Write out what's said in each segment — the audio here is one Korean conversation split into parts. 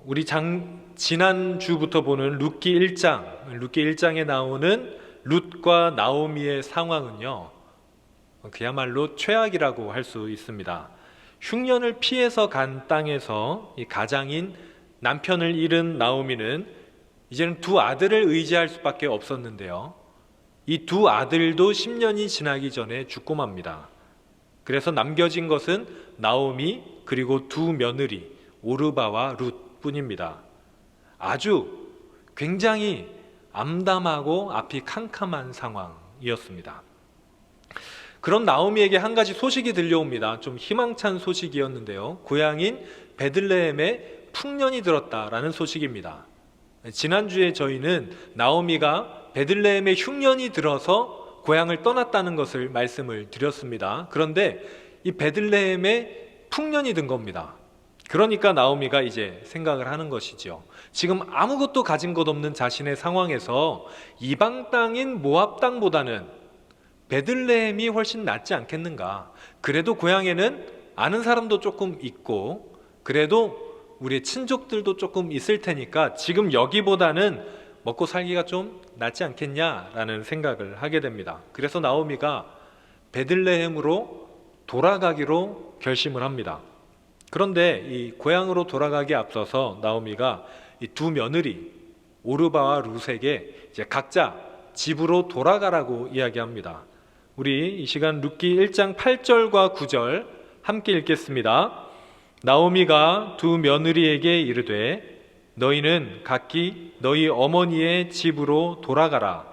우리 지난주부터 보는 룻기 1장에 나오는 룻과 나오미의 상황은요, 그야말로 최악이라고 할 수 있습니다. 흉년을 피해서 간 땅에서 이 가장인 남편을 잃은 나오미는 이제는 두 아들을 의지할 수밖에 없었는데요, 이 두 아들도 10년이 지나기 전에 죽고 맙니다. 그래서 남겨진 것은 나오미 그리고 두 며느리 오르바와 룻 뿐입니다. 아주 굉장히 암담하고 앞이 캄캄한 상황이었습니다. 그런 나오미에게 한 가지 소식이 들려옵니다. 좀 희망찬 소식이었는데요, 고향인 베들레헴에 풍년이 들었다라는 소식입니다. 지난주에 저희는 나오미가 베들레헴에 흉년이 들어서 고향을 떠났다는 것을 말씀을 드렸습니다. 그런데 이 베들레헴에 풍년이 든 겁니다. 그러니까 나오미가 이제 생각을 하는 것이죠. 지금 아무것도 가진 것 없는 자신의 상황에서 이방 땅인 모압 땅보다는 베들레헴이 훨씬 낫지 않겠는가. 그래도 고향에는 아는 사람도 조금 있고, 그래도 우리 친족들도 조금 있을 테니까 지금 여기보다는 먹고 살기가 좀 낫지 않겠냐라는 생각을 하게 됩니다. 그래서 나오미가 베들레헴으로 돌아가기로 결심을 합니다. 그런데 이 고향으로 돌아가기에 앞서서 나오미가 이 두 며느리 오르바와 룻에게 이제 각자 집으로 돌아가라고 이야기합니다. 우리 이 시간 룻기 1장 8절과 9절 함께 읽겠습니다. 나오미가 두 며느리에게 이르되 너희는 각기 너희 어머니의 집으로 돌아가라.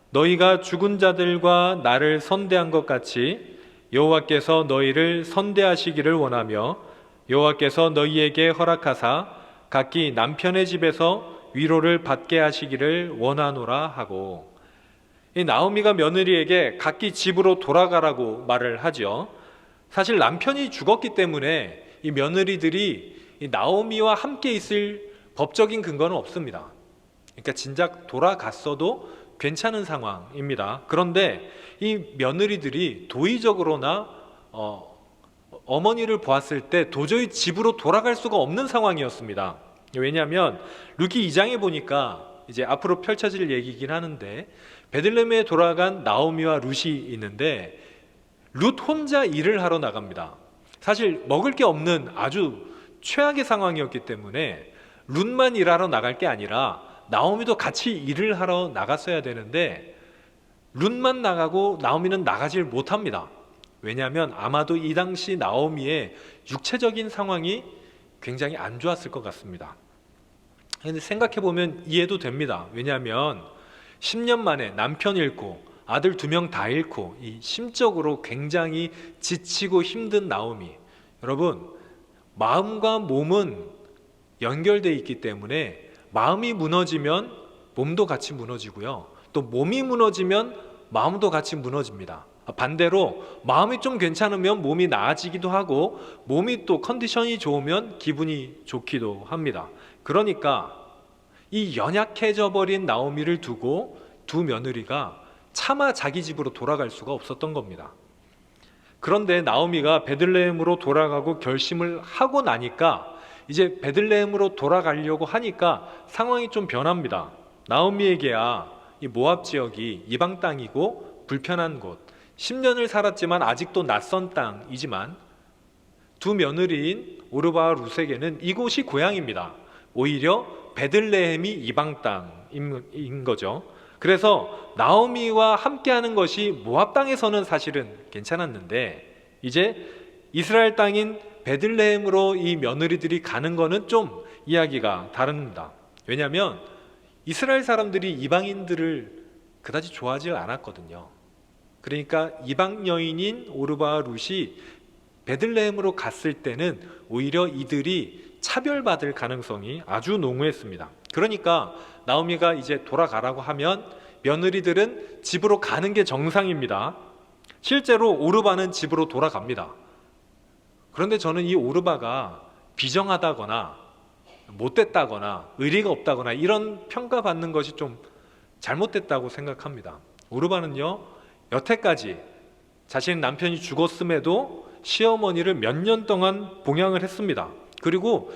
너희가 죽은 자들과 나를 선대한 것 같이 여호와께서 너희를 선대하시기를 원하며 여호와께서 너희에게 허락하사 각기 남편의 집에서 위로를 받게 하시기를 원하노라 하고, 이 나오미가 며느리에게 각기 집으로 돌아가라고 말을 하죠. 사실 남편이 죽었기 때문에 이 며느리들이 이 나오미와 함께 있을 법적인 근거는 없습니다. 그러니까 진작 돌아갔어도 괜찮은 상황입니다. 그런데 이 며느리들이 도의적으로나 어머니를 보았을 때 도저히 집으로 돌아갈 수가 없는 상황이었습니다. 왜냐하면 룻기 2장에 보니까 이제 앞으로 펼쳐질 얘기이긴 하는데 베들레헴에 돌아간 나오미와 룻이 있는데 룻 혼자 일을 하러 나갑니다. 사실 먹을 게 없는 아주 최악의 상황이었기 때문에 룻만 일하러 나갈 게 아니라 나오미도 같이 일을 하러 나갔어야 되는데 룻만 나가고 나오미는 나가질 못합니다. 왜냐하면 아마도 이 당시 나오미의 육체적인 상황이 굉장히 안 좋았을 것 같습니다. 그런데 생각해보면 이해도 됩니다. 왜냐하면 10년 만에 남편 잃고 아들 2명 다 잃고 이 심적으로 굉장히 지치고 힘든 나오미, 여러분 마음과 몸은 연결되어 있기 때문에 마음이 무너지면 몸도 같이 무너지고요, 또 몸이 무너지면 마음도 같이 무너집니다. 반대로 마음이 좀 괜찮으면 몸이 나아지기도 하고 몸이 또 컨디션이 좋으면 기분이 좋기도 합니다. 그러니까 이 연약해져 버린 나오미를 두고 두 며느리가 차마 자기 집으로 돌아갈 수가 없었던 겁니다. 그런데 나오미가 베들레헴으로 돌아가고 결심을 하고 나니까 이제 베들레헴으로 돌아가려고 하니까 상황이 좀 변합니다. 나오미에게야 이 모압 지역이 이방 땅이고 불편한 곳, 10년을 살았지만 아직도 낯선 땅이지만 두 며느리인 오르바와 룻에게는 이곳이 고향입니다. 오히려 베들레헴이 이방 땅인 거죠. 그래서 나오미와 함께하는 것이 모압 땅에서는 사실은 괜찮았는데 이제 이스라엘 땅인 베들레헴으로 이 며느리들이 가는 거는 좀 이야기가 다릅니다. 왜냐하면 이스라엘 사람들이 이방인들을 그다지 좋아하지 않았거든요. 그러니까 이방 여인인 오르바와 룻이 베들레헴으로 갔을 때는 오히려 이들이 차별받을 가능성이 아주 농후했습니다. 그러니까 나오미가 이제 돌아가라고 하면 며느리들은 집으로 가는 게 정상입니다. 실제로 오르바는 집으로 돌아갑니다. 그런데 저는 이 오르바가 비정하다거나 못됐다거나 의리가 없다거나 이런 평가받는 것이 좀 잘못됐다고 생각합니다. 오르바는요, 여태까지 자신 남편이 죽었음에도 시어머니를 몇 년 동안 봉양을 했습니다. 그리고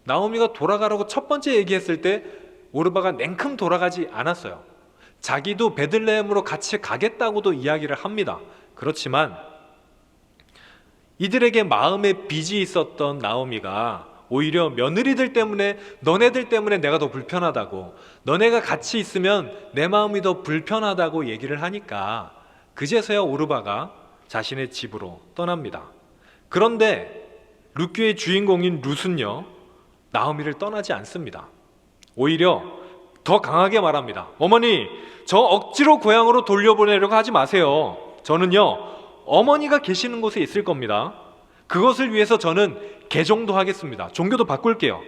나오미가 돌아가라고 첫 번째 얘기했을 때 오르바가 냉큼 돌아가지 않았어요. 자기도 베들레헴으로 같이 가겠다고도 이야기를 합니다. 그렇지만 이들에게 마음에 빚이 있었던 나오미가 오히려 며느리들 때문에, 너네들 때문에 내가 더 불편하다고, 너네가 같이 있으면 내 마음이 더 불편하다고 얘기를 하니까 그제서야 오르바가 자신의 집으로 떠납니다. 그런데 룻기의 주인공인 룻은요, 나오미를 떠나지 않습니다. 오히려 더 강하게 말합니다. 어머니, 저 억지로 고향으로 돌려보내려고 하지 마세요. 저는요, 어머니가 계시는 곳에 있을 겁니다. 그것을 위해서 저는 개종도 하겠습니다. 종교도 바꿀게요.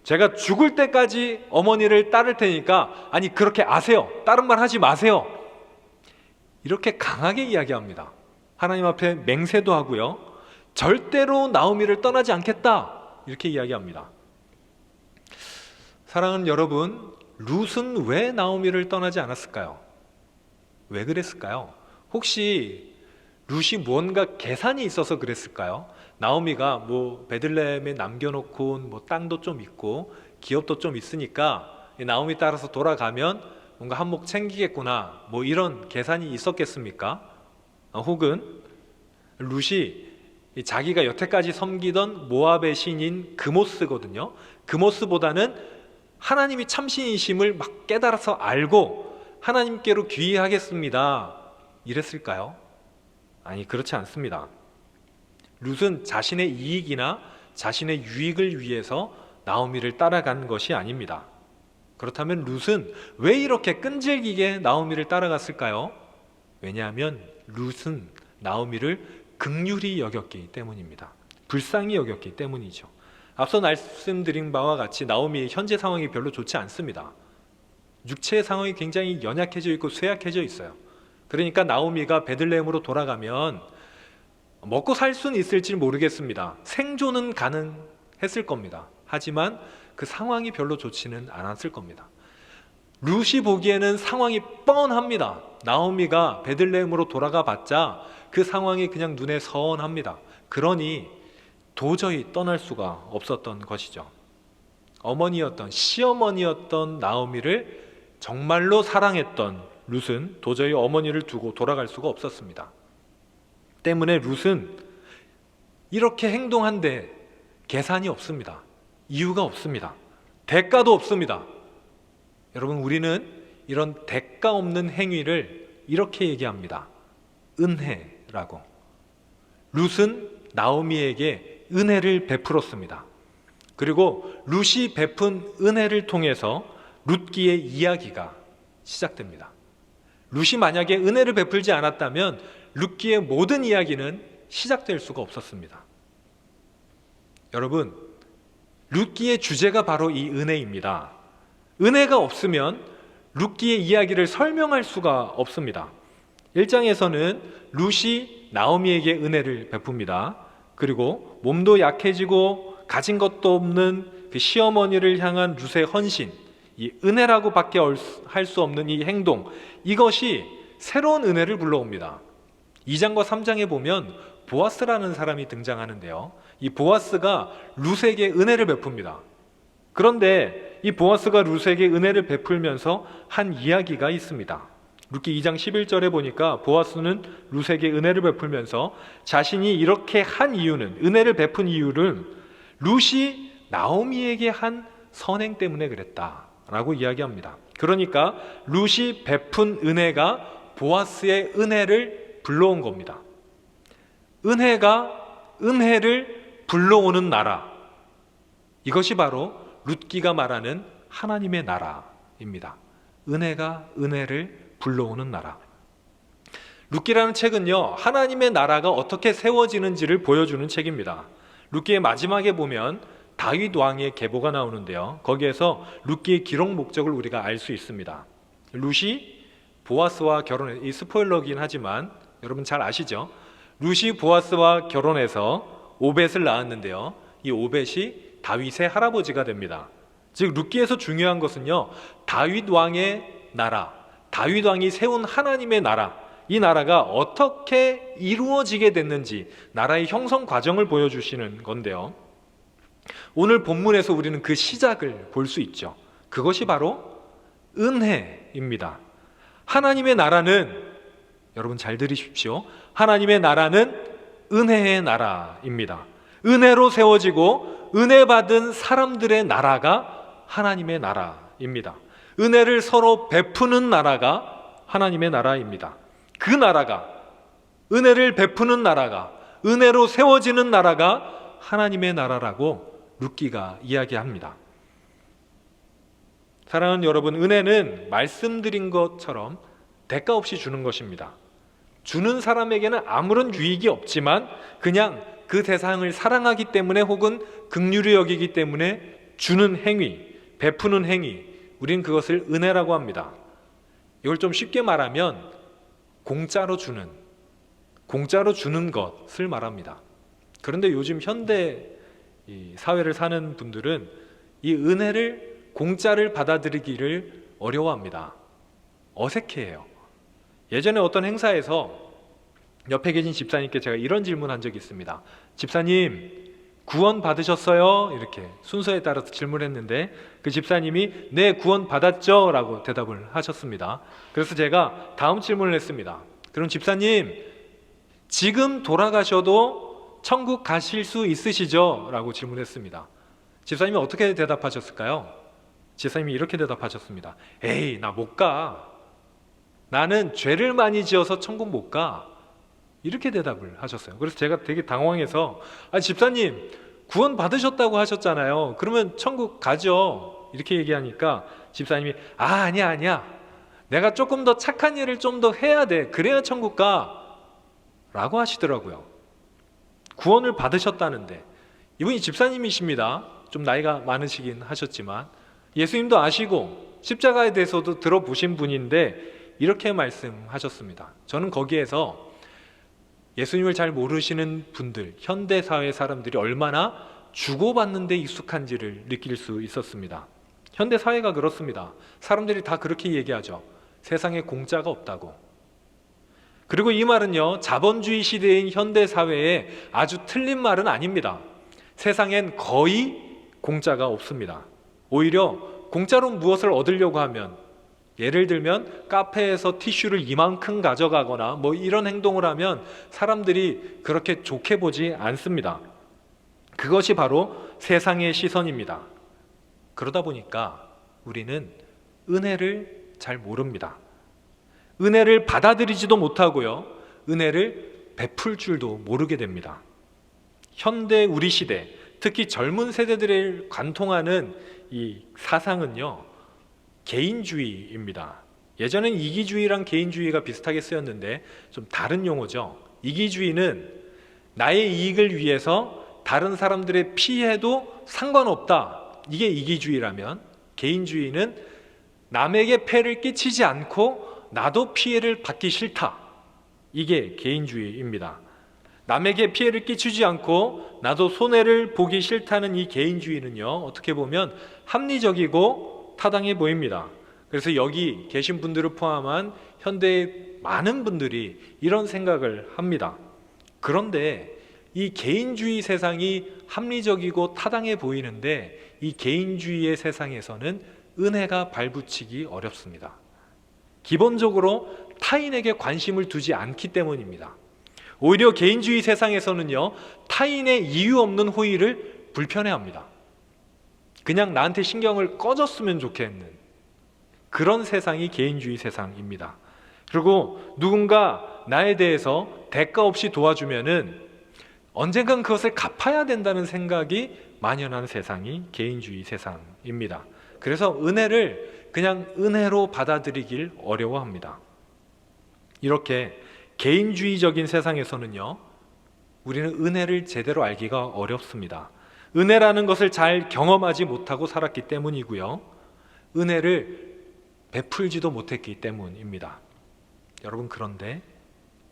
제가 죽을 때까지 어머니를 따를 테니까, 아니 그렇게 아세요. 다른 말 하지 마세요. 이렇게 강하게 이야기합니다. 하나님 앞에 맹세도 하고요, 절대로 나오미를 떠나지 않겠다, 이렇게 이야기합니다. 사랑하는 여러분, 룻은 왜 나오미를 떠나지 않았을까요? 왜 그랬을까요? 혹시 룻이 무언가 계산이 있어서 그랬을까요? 나오미가 뭐 베들레헴에 남겨놓고 온 뭐 땅도 좀 있고 기업도 좀 있으니까 나오미 따라서 돌아가면 뭔가 한몫 챙기겠구나, 뭐 이런 계산이 있었겠습니까? 혹은 룻이 자기가 여태까지 섬기던 모압의 신인 그모스거든요. 그모스보다는 하나님이 참신이심을 막 깨달아서 알고 하나님께로 귀의하겠습니다, 이랬을까요? 아니, 그렇지 않습니다. 룻은 자신의 이익이나 자신의 유익을 위해서 나오미를 따라간 것이 아닙니다. 그렇다면 룻은 왜 이렇게 끈질기게 나오미를 따라갔을까요? 왜냐하면 룻은 나오미를 긍휼히 여겼기 때문입니다. 불쌍히 여겼기 때문이죠. 앞서 말씀드린 바와 같이 나오미의 현재 상황이 별로 좋지 않습니다. 육체의 상황이 굉장히 연약해져 있고 쇠약해져 있어요. 그러니까 나오미가 베들레헴으로 돌아가면 먹고 살 수는 있을지 모르겠습니다. 생존은 가능했을 겁니다. 하지만 그 상황이 별로 좋지는 않았을 겁니다. 룻이 보기에는 상황이 뻔합니다. 나오미가 베들레헴으로 돌아가 봤자 그 상황이 그냥 눈에 선합니다. 그러니 도저히 떠날 수가 없었던 것이죠. 어머니였던, 시어머니였던 나오미를 정말로 사랑했던 룻은 도저히 어머니를 두고 돌아갈 수가 없었습니다. 때문에 룻은 이렇게 행동한데 계산이 없습니다. 이유가 없습니다. 대가도 없습니다. 여러분, 우리는 이런 대가 없는 행위를 이렇게 얘기합니다. 은혜라고. 룻은 나오미에게 은혜를 베풀었습니다. 그리고 룻이 베푼 은혜를 통해서 룻기의 이야기가 시작됩니다. 룻이 만약에 은혜를 베풀지 않았다면 룻기의 모든 이야기는 시작될 수가 없었습니다. 여러분, 룻기의 주제가 바로 이 은혜입니다. 은혜가 없으면 룻기의 이야기를 설명할 수가 없습니다. 1장에서는 룻이 나오미에게 은혜를 베풉니다. 그리고 몸도 약해지고 가진 것도 없는 그 시어머니를 향한 룻의 헌신, 이 은혜라고 밖에 할 수 없는 이 행동, 이것이 새로운 은혜를 불러옵니다. 2장과 3장에 보면 보아스라는 사람이 등장하는데요, 이 보아스가 룻에게 은혜를 베풉니다. 그런데 이 보아스가 룻에게 은혜를 베풀면서 한 이야기가 있습니다. 룻기 2장 11절에 보니까 보아스는 룻에게 은혜를 베풀면서 자신이 이렇게 한 이유는, 은혜를 베푼 이유는 룻이 나오미에게 한 선행 때문에 그랬다라고 이야기합니다. 그러니까 룻이 베푼 은혜가 보아스의 은혜를 불러온 겁니다. 은혜가 은혜를 불러오는 나라, 이것이 바로 룻기가 말하는 하나님의 나라입니다. 은혜가 은혜를 불러오는 나라. 룻기라는 책은요, 하나님의 나라가 어떻게 세워지는지를 보여주는 책입니다. 룻기의 마지막에 보면 다윗 왕의 계보가 나오는데요, 거기에서 룻기의 기록 목적을 우리가 알 수 있습니다. 룻이 보아스와 결혼해, 이 스포일러긴 하지만 여러분 잘 아시죠? 룻이 보아스와 결혼해서 오벳을 낳았는데요, 이 오벳이 다윗의 할아버지가 됩니다. 즉 룻기에서 중요한 것은요, 다윗 왕의 나라, 다윗 왕이 세운 하나님의 나라, 이 나라가 어떻게 이루어지게 됐는지 나라의 형성 과정을 보여주시는 건데요, 오늘 본문에서 우리는 그 시작을 볼 수 있죠. 그것이 바로 은혜입니다. 하나님의 나라는, 여러분 잘 들으십시오. 하나님의 나라는 은혜의 나라입니다. 은혜로 세워지고 은혜 받은 사람들의 나라가 하나님의 나라입니다. 은혜를 서로 베푸는 나라가 하나님의 나라입니다. 그 나라가, 은혜를 베푸는 나라가, 은혜로 세워지는 나라가 하나님의 나라라고 룻기가 이야기합니다. 사랑하는 여러분, 은혜는 말씀드린 것처럼 대가 없이 주는 것입니다. 주는 사람에게는 아무런 유익이 없지만 그냥 그 대상을 사랑하기 때문에 혹은 긍휼히 여기기 때문에 주는 행위, 베푸는 행위, 우린 그것을 은혜라고 합니다. 이걸 좀 쉽게 말하면 공짜로 주는 것을 말합니다. 그런데 요즘 현대 사회를 사는 분들은 이 은혜를, 공짜를 받아들이기를 어려워합니다. 어색해해요. 예전에 어떤 행사에서 옆에 계신 집사님께 제가 이런 질문한 적이 있습니다. 집사님, 구원 받으셨어요? 이렇게 순서에 따라서 질문했는데 그 집사님이 네, 구원 받았죠? 라고 대답을 하셨습니다. 그래서 제가 다음 질문을 했습니다. 그럼 집사님, 지금 돌아가셔도 천국 가실 수 있으시죠? 라고 질문했습니다. 집사님이 어떻게 대답하셨을까요? 집사님이 이렇게 대답하셨습니다. 에이, 나 못 가. 나는 죄를 많이 지어서 천국 못 가. 이렇게 대답을 하셨어요. 그래서 제가 되게 당황해서 집사님, 구원 받으셨다고 하셨잖아요. 그러면 천국 가죠. 이렇게 얘기하니까 집사님이 아니야. 내가 조금 더 착한 일을 좀 더 해야 돼. 그래야 천국 가. 라고 하시더라고요. 구원을 받으셨다는데. 이분이 집사님이십니다. 좀 나이가 많으시긴 하셨지만 예수님도 아시고 십자가에 대해서도 들어보신 분인데 이렇게 말씀하셨습니다. 저는 거기에서 예수님을 잘 모르시는 분들, 현대사회 사람들이 얼마나 주고받는 데 익숙한지를 느낄 수 있었습니다. 현대사회가 그렇습니다. 사람들이 다 그렇게 얘기하죠. 세상에 공짜가 없다고. 그리고 이 말은요, 자본주의 시대인 현대사회에 아주 틀린 말은 아닙니다. 세상엔 거의 공짜가 없습니다. 오히려 공짜로 무엇을 얻으려고 하면, 예를 들면 카페에서 티슈를 이만큼 가져가거나 이런 행동을 하면 사람들이 그렇게 좋게 보지 않습니다. 그것이 바로 세상의 시선입니다. 그러다 보니까 우리는 은혜를 잘 모릅니다. 은혜를 받아들이지도 못하고요, 은혜를 베풀 줄도 모르게 됩니다. 현대 우리 시대, 특히 젊은 세대들을 관통하는 이 사상은요, 개인주의입니다. 예전엔 이기주의랑 개인주의가 비슷하게 쓰였는데 좀 다른 용어죠. 이기주의는 나의 이익을 위해서 다른 사람들의 피해도 상관없다, 이게 이기주의라면, 개인주의는 남에게 폐를 끼치지 않고 나도 피해를 받기 싫다, 이게 개인주의입니다. 남에게 피해를 끼치지 않고 나도 손해를 보기 싫다는 이 개인주의는요, 어떻게 보면 합리적이고 타당해 보입니다. 그래서 여기 계신 분들을 포함한 현대의 많은 분들이 이런 생각을 합니다. 그런데 이 개인주의 세상이 합리적이고 타당해 보이는데 이 개인주의의 세상에서는 은혜가 발붙이기 어렵습니다. 기본적으로 타인에게 관심을 두지 않기 때문입니다. 오히려 개인주의 세상에서는요, 타인의 이유 없는 호의를 불편해합니다. 그냥 나한테 신경을 꺼줬으면 좋겠는 그런 세상이 개인주의 세상입니다. 그리고 누군가 나에 대해서 대가 없이 도와주면은 언젠간 그것을 갚아야 된다는 생각이 만연한 세상이 개인주의 세상입니다. 그래서 은혜를 그냥 은혜로 받아들이길 어려워합니다. 이렇게 개인주의적인 세상에서는요, 우리는 은혜를 제대로 알기가 어렵습니다. 은혜라는 것을 잘 경험하지 못하고 살았기 때문이고요, 은혜를 베풀지도 못했기 때문입니다. 여러분, 그런데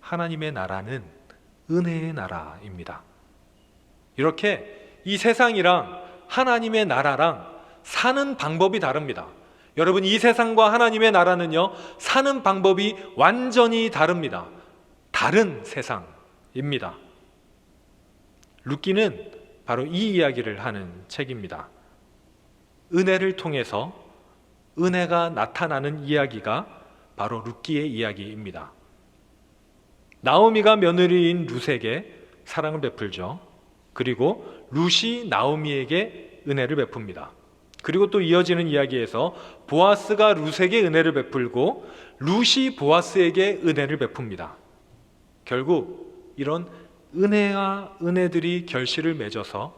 하나님의 나라는 은혜의 나라입니다. 이렇게 이 세상이랑 하나님의 나라랑 사는 방법이 다릅니다. 여러분, 이 세상과 하나님의 나라는요, 사는 방법이 완전히 다릅니다. 다른 세상입니다. 룻기는 바로 이 이야기를 하는 책입니다. 은혜를 통해서 은혜가 나타나는 이야기가 바로 룻기의 이야기입니다. 나오미가 며느리인 룻에게 사랑을 베풀죠. 그리고 룻이 나오미에게 은혜를 베풉니다. 그리고 또 이어지는 이야기에서 보아스가 룻에게 은혜를 베풀고 룻이 보아스에게 은혜를 베풉니다. 결국 이런 은혜와 은혜들이 결실을 맺어서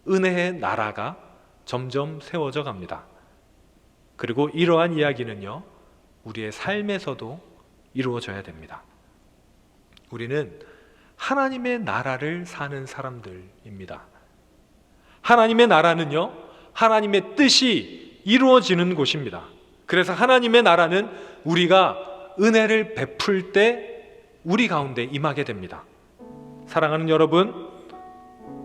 은혜의 나라가 점점 세워져 갑니다. 그리고 이러한 이야기는요, 우리의 삶에서도 이루어져야 됩니다. 우리는 하나님의 나라를 사는 사람들입니다. 하나님의 나라는요, 하나님의 뜻이 이루어지는 곳입니다. 그래서 하나님의 나라는 우리가 은혜를 베풀 때 우리 가운데 임하게 됩니다. 사랑하는 여러분,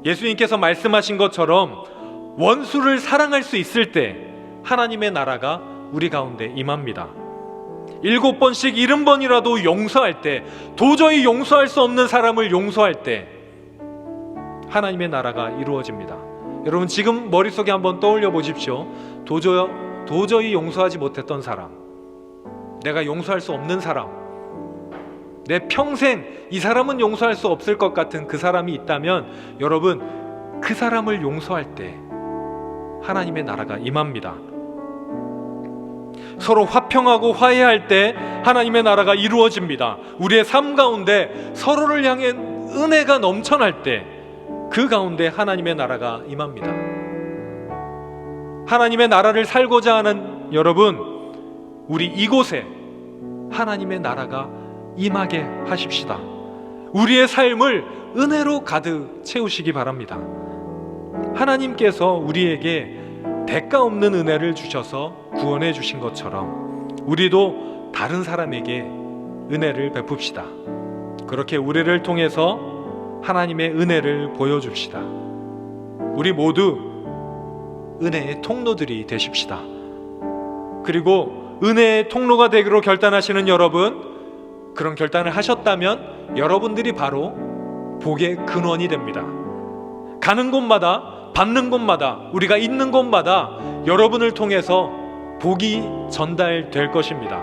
예수님께서 말씀하신 것처럼 원수를 사랑할 수 있을 때 하나님의 나라가 우리 가운데 임합니다. 7번씩 70번이라도 용서할 때, 도저히 용서할 수 없는 사람을 용서할 때 하나님의 나라가 이루어집니다. 여러분, 지금 머릿속에 한번 떠올려 보십시오. 도저히 용서하지 못했던 사람, 내가 용서할 수 없는 사람, 내 평생 이 사람은 용서할 수 없을 것 같은 그 사람이 있다면, 여러분, 그 사람을 용서할 때 하나님의 나라가 임합니다. 서로 화평하고 화해할 때 하나님의 나라가 이루어집니다. 우리의 삶 가운데 서로를 향해 은혜가 넘쳐날 때 그 가운데 하나님의 나라가 임합니다. 하나님의 나라를 살고자 하는 여러분, 우리 이곳에 하나님의 나라가 임하게 하십시다. 우리의 삶을 은혜로 가득 채우시기 바랍니다. 하나님께서 우리에게 대가 없는 은혜를 주셔서 구원해 주신 것처럼 우리도 다른 사람에게 은혜를 베풉시다. 그렇게 우리를 통해서 하나님의 은혜를 보여줍시다. 우리 모두 은혜의 통로들이 되십시다. 그리고 은혜의 통로가 되기로 결단하시는 여러분, 그런 결단을 하셨다면 여러분들이 바로 복의 근원이 됩니다. 가는 곳마다, 받는 곳마다, 우리가 있는 곳마다 여러분을 통해서 복이 전달될 것입니다.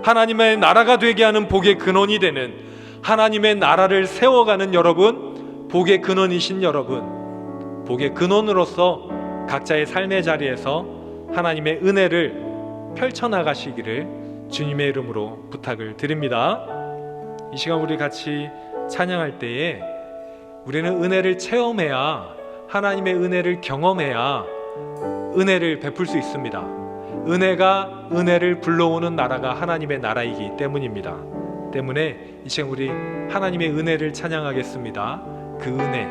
하나님의 나라가 되게 하는 복의 근원이 되는, 하나님의 나라를 세워가는 여러분, 복의 근원이신 여러분, 복의 근원으로서 각자의 삶의 자리에서 하나님의 은혜를 펼쳐나가시기를 주님의 이름으로 부탁을 드립니다. 이 시간 우리 같이 찬양할 때에 우리는 은혜를 체험해야, 하나님의 은혜를 경험해야 은혜를 베풀 수 있습니다. 은혜가 은혜를 불러오는 나라가 하나님의 나라이기 때문입니다. 때문에 이 시간 우리 하나님의 은혜를 찬양하겠습니다. 그 은혜,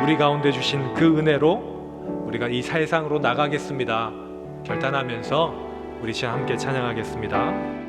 우리 가운데 주신 그 은혜로 우리가 이 세상으로 나가겠습니다. 결단하면서 우리 시간 함께 찬양하겠습니다.